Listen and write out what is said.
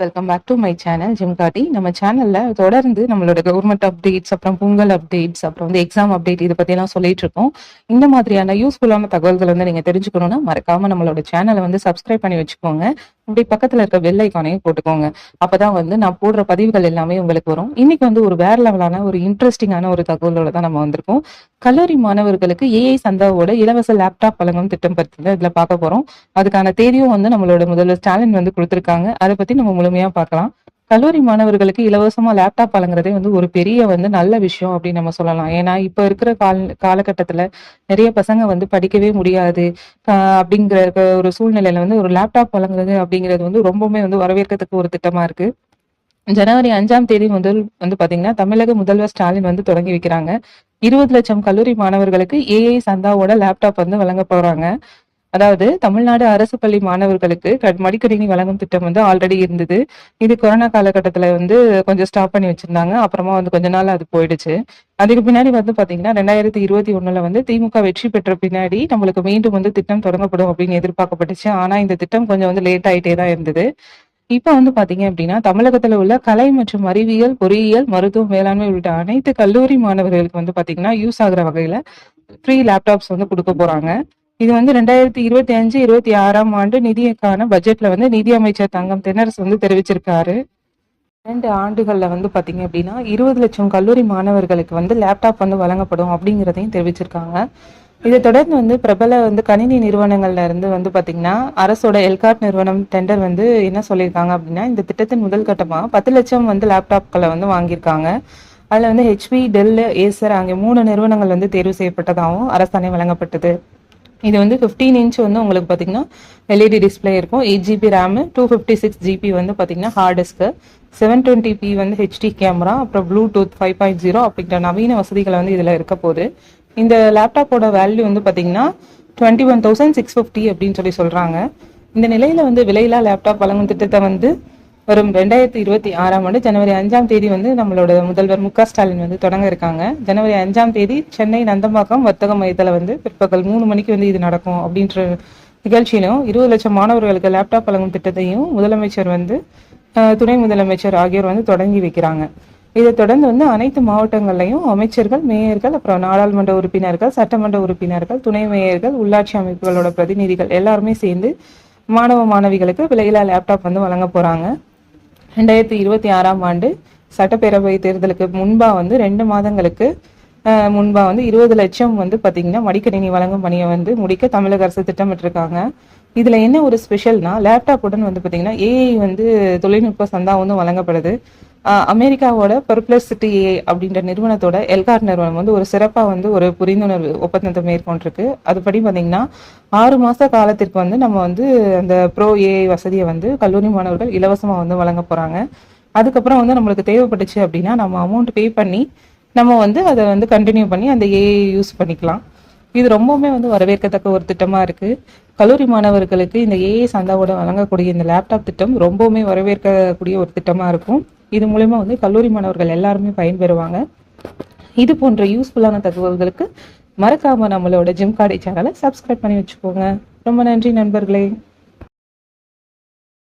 Welcome back to my channel ஜிம்காட்டி. நம்ம சேனல்ல தொடர்ந்து நம்மளோட கவர்மெண்ட் அப்டேட்ஸ், அப்புறம் பொங்கல் அப்டேட்ஸ், அப்புறம் எக்ஸாம் அப்டேட் இதை பத்தி எல்லாம் சொல்லிட்டு இருக்கோம். இந்த மாதிரியான யூஸ்ஃபுல்லான தகவல்கள் நீங்க தெரிஞ்சுக்கணும்னா மறக்காம நம்மளோட சேனலை சப்ஸ்கிரைப் பண்ணி வச்சுக்கோங்க. அப்படி பக்கத்துல இருக்க பெல் ஐக்கானையும் போட்டுக்கோங்க. அப்பதான் நான் போடுற பதிவுகள் எல்லாமே உங்களுக்கு வரும். இன்னைக்கு ஒரு வேற லெவலான ஒரு இன்ட்ரெஸ்டிங்கான ஒரு தகவலோட தான் நம்ம வந்திருக்கோம். கல்லூரி மாணவர்களுக்கு ஏஐ சந்தாவோட இலவச லேப்டாப் வழங்கும் திட்டம் பத்தி தான் இதுல பார்க்க போறோம். அதுக்கான தேதியும் நம்மளோட முதல்வர் ஸ்டாலின் கொடுத்திருக்காங்க. அதை பத்தி நம்ம முழுமையா பார்க்கலாம். கல்லூரி மாணவர்களுக்கு இலவசமா லேப்டாப் வழங்குறதே ஒரு பெரிய நல்ல விஷயம் அப்படின்னு நம்ம சொல்லலாம். ஏன்னா இப்ப இருக்கிற காலகட்டத்துல நிறைய பசங்க படிக்கவே முடியாது. அப்படிங்கிற ஒரு சூழ்நிலையில ஒரு லேப்டாப் வழங்குறது அப்படிங்கிறது ரொம்பவுமே வரவேற்கத்தக்க ஒரு திட்டமா இருக்கு. ஜனவரி 5ஆம் தேதி முதல் பாத்தீங்கன்னா தமிழக முதல்வர் ஸ்டாலின் தொடங்கி வைக்கிறாங்க. 20 லட்சம் கல்லூரி மாணவர்களுக்கு ஏஐ சந்தாவோட லேப்டாப் வழங்க போறாங்க. அதாவது தமிழ்நாடு அரசு பள்ளி மாணவர்களுக்கு மடிக்கணினி வழங்கும் திட்டம் ஆல்ரெடி இருந்தது. இது கொரோனா காலகட்டத்துல கொஞ்சம் ஸ்டாப் பண்ணி வச்சிருந்தாங்க. அப்புறமா கொஞ்ச நாள் அது போயிடுச்சு. அதுக்கு பின்னாடி பாத்தீங்கன்னா 2021ல திமுக வெற்றி பெற்ற பின்னாடி நம்மளுக்கு மீண்டும் திட்டம் தொடங்கப்படும் அப்படின்னு எதிர்பார்க்கப்பட்டுச்சு. ஆனா இந்த திட்டம் கொஞ்சம் லேட் ஆயிட்டே தான் இருந்தது. இப்ப பாத்தீங்க அப்படின்னா தமிழகத்துல உள்ள கலை மற்றும் அறிவியல், பொறியியல், மருத்துவம், வேளாண்மை உள்ளிட்ட அனைத்து கல்லூரி மாணவர்களுக்கு பாத்தீங்கன்னா யூஸ் ஆகுற வகையில ஃப்ரீ லேப்டாப்ஸ் கொடுக்க போறாங்க. இது 2025-26ஆம் ஆண்டு நிதிக்கான பட்ஜெட்ல நிதி அமைச்சர் தங்கம் தென்னரசு தெரிவிச்சிருக்காரு. 2 ஆண்டுகள்ல பாத்தீங்க அப்படின்னா 20 லட்சம் கல்லூரி மாணவர்களுக்கு லேப்டாப் வழங்கப்படும் அப்படிங்கிறதையும் தெரிவிச்சிருக்காங்க. இதை தொடர்ந்து பிரபல கணினி நிறுவனங்கள்ல இருந்து பாத்தீங்கன்னா அரசோட எல்காட் நிறுவனம் டெண்டர் என்ன சொல்லியிருக்காங்க அப்படின்னா, இந்த திட்டத்தின் முதல் கட்டமா 10 லட்சம் லேப்டாப்களை வாங்கியிருக்காங்க. அதுல ஹெச்பி, டெல், ஏசர் ஆகிய 3 நிறுவனங்கள் தேர்வு செய்யப்பட்டதாகவும் அரசாணை வழங்கப்பட்டது. இது 15 இன்ச் உங்களுக்கு பாத்தீங்கன்னா எல்இடி டிஸ்பிளே இருக்கும். 8 GB ரேம், 256 GB பாத்தீங்கன்னா hard disk, 720p HD camera, அப்புறம் ப்ளூடூத் 5.0 அப்படிங்கிற நவீன வசதிகளை இதுல இருக்க போகுது. இந்த லேப்டாப்போட வேல்யூ பாத்தீங்கன்னா 21,650 அப்படின்னு சொல்றாங்க. இந்த நிலையில விலையில்லா லேப்டாப் வழங்கும் திட்டத்தை வரும் 2026ஆம் ஆண்டு ஜனவரி 5ஆம் தேதி நம்மளோட முதல்வர் மு க ஸ்டாலின் தொடங்க இருக்காங்க. ஜனவரி 5ஆம் தேதி சென்னை நந்தம்பாக்கம் வர்த்தக மையத்துல பிற்பகல் 3 மணிக்கு இது நடக்கும் அப்படின்ற நிகழ்ச்சியிலும் 20 லட்சம் மாணவர்களுக்கு லேப்டாப் வழங்கும் திட்டத்தையும் முதலமைச்சர் துணை முதலமைச்சர் ஆகியோர் தொடங்கி வைக்கிறாங்க. இதை தொடர்ந்து அனைத்து மாவட்டங்கள்லையும் அமைச்சர்கள், மேயர்கள், அப்புறம் நாடாளுமன்ற உறுப்பினர்கள், சட்டமன்ற உறுப்பினர்கள், துணை மேயர்கள், உள்ளாட்சி அமைப்புகளோட பிரதிநிதிகள் எல்லாருமே சேர்ந்து மாணவ மாணவிகளுக்கு விலையில்லா லேப்டாப் வழங்க போறாங்க. 2026ஆம் ஆண்டு சட்டப்பேரவை தேர்தலுக்கு முன்பா 2 மாதங்களுக்கு முன்பா 20 லட்சம் பாத்தீங்கன்னா மடிக்கணினி வழங்கும் பணியை முடிக்க தமிழக அரசு திட்டமிட்டிருக்காங்க. இதுல என்ன ஒரு ஸ்பெஷல்னா, லேப்டாப்புடன் பாத்தீங்கன்னா ஏஐ தொழில்நுட்ப சந்தா வழங்கப்படுது. அமெரிக்காவோட பெர்ப்ளெக்சிட்டி ஏஐ அப்படின்ற நிறுவனத்தோட எல்காட் நிறுவனம் ஒரு சிறப்பா ஒரு புரிந்துணர்வு ஒப்பந்தத்தை மேற்கொண்டிருக்கு. அதுபடி பாத்தீங்கன்னா 6 மாச காலத்திற்கு நம்ம அந்த ப்ரோ ஏஐ வசதியை கல்லூரி மாணவர்கள் இலவசமா வழங்க போறாங்க. அதுக்கப்புறம் நம்மளுக்கு தேவைப்பட்டுச்சு அப்படின்னா நம்ம அமௌண்ட் பே பண்ணி நம்ம அதை கண்டினியூ பண்ணி அந்த ஏஐ யூஸ் பண்ணிக்கலாம். இது ரொம்பவுமே வரவேற்கத்தக்க ஒரு திட்டமா இருக்கு. கல்லூரி மாணவர்களுக்கு இந்த ஏஐ சந்தாவோட வழங்கக்கூடிய இந்த லேப்டாப் திட்டம் ரொம்பவுமே வரவேற்கக்கூடிய ஒரு திட்டமா இருக்கும். இது மூலமா கல்லூரி மாணவர்கள் எல்லாருமே பயன்பெறுவாங்க. இது போன்ற யூஸ்ஃபுல்லான தகவல்களுக்கு மறக்காம நம்மளோட ஜிம்காடி சேனலை சப்ஸ்கிரைப் பண்ணி வச்சுக்கோங்க. ரொம்ப நன்றி நண்பர்களே.